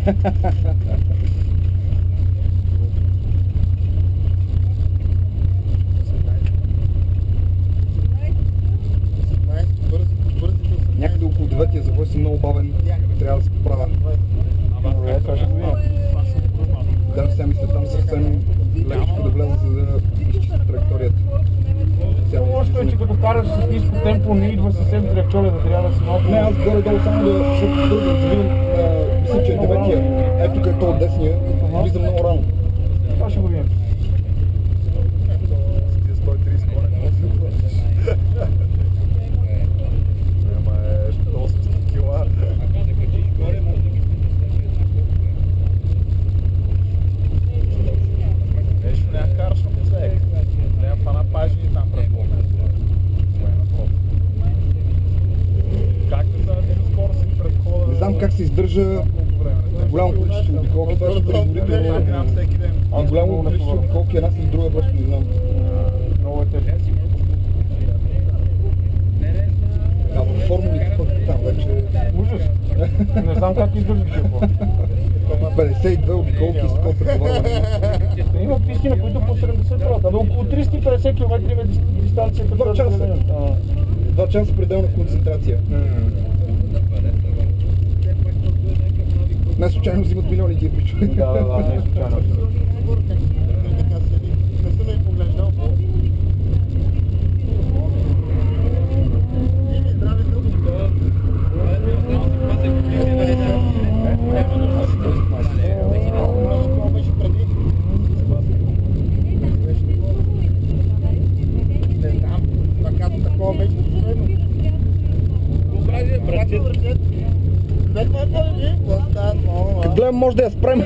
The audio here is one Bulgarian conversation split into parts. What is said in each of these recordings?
Някъде около 9-я завой си много бавен, трябва да се поправя. Дам сега мисля там съвсем лекичко да влезе, за да изчиста траекторията. Лошото е, че като караш с ниско темпо, не идва съвсем траекторията, трябва да си малко... Не, аз горе-долу само да, защото бързо да видим, мисля, че е 9-я. Ето тук е то от десния, влизам много рано. Това ще го видим. Не знам как се издържа голямо количество обиколки, това ще производително. А голямо количество обиколки една с друга просто не знам. Много е тежко. А в формулите пък там вече... Ужас! Не знам как издържиш какво. 52 обиколки с такова претоварване. Има писти, на които по 70 трата, но около 350 км има дистанцията. 2 часа. 2 часа пределна концентрация. Не случайно взимат милиони тия пичове. Да, не случайно. Като гледам, може да я спрем.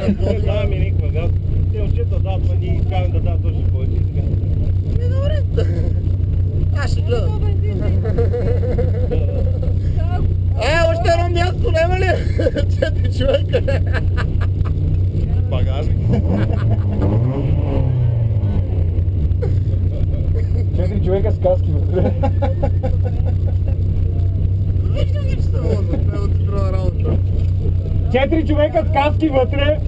Да, ми никога, да. Те очета да, па ние искаме да дадат още повече. Добре. Аз ще гледам. Още едно място няма ли? 4 човека. Багажник. 4 човека с каски вътре. Виждам ли, че се воза? Това е от друга работа. 4 човека с каски вътре.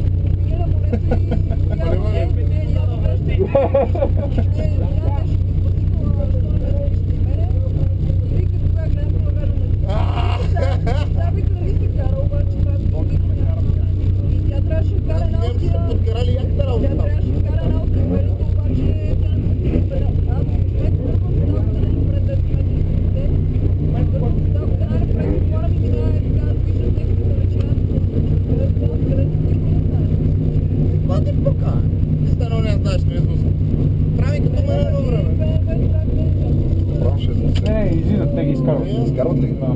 Не, излизат, те ги изкарват. Изкарват ли? Да.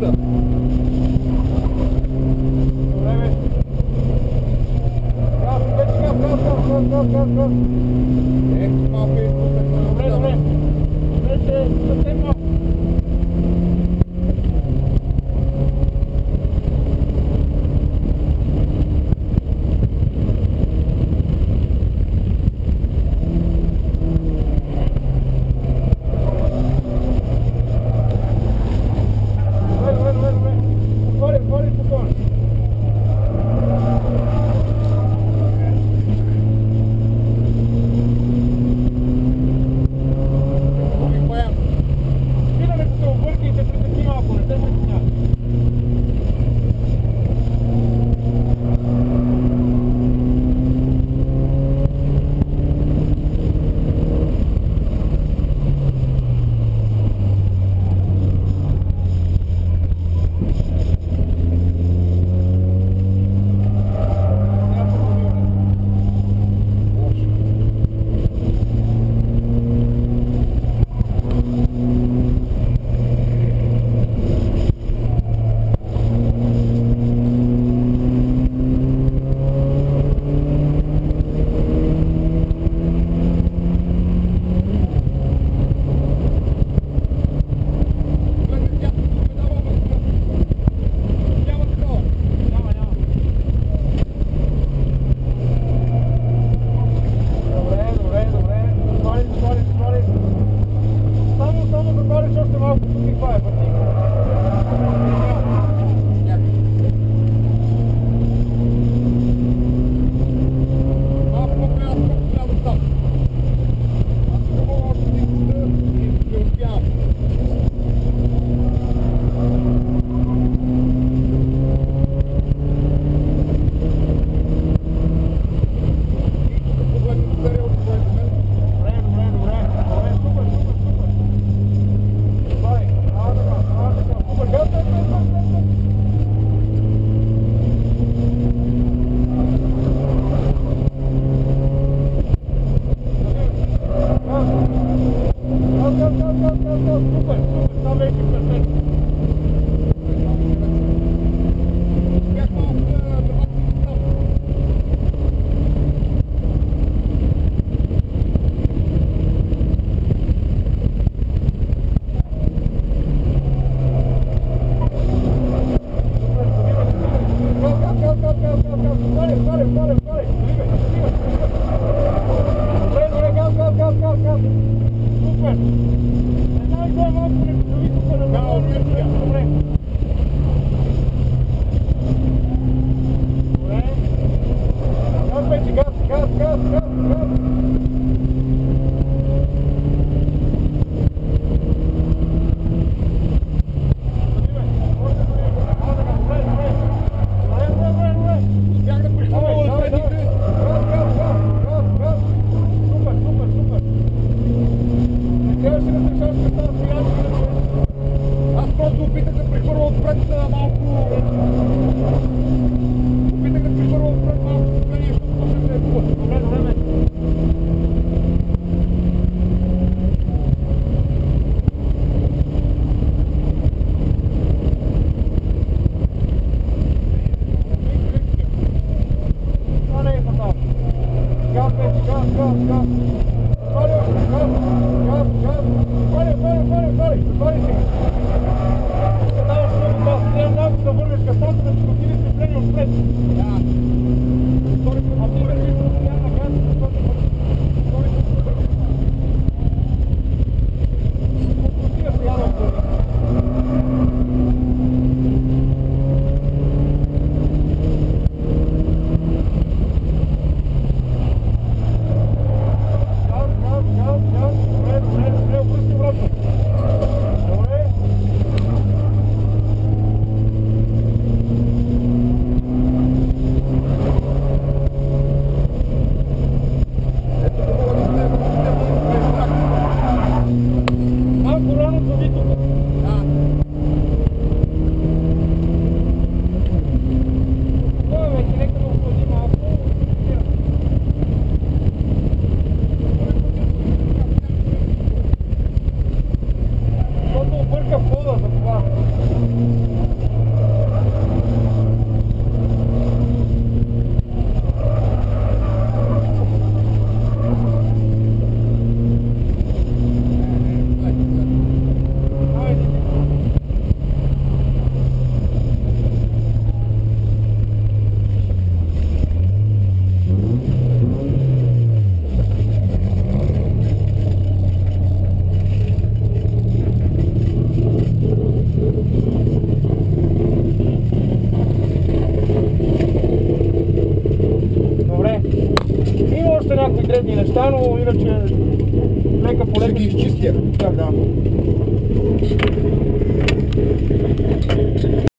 писта. Време. Газ, вече газ. Малко е Добре. Вече съвсем малко. неща, но иначе лека по лека Ще ги изчистя. Да.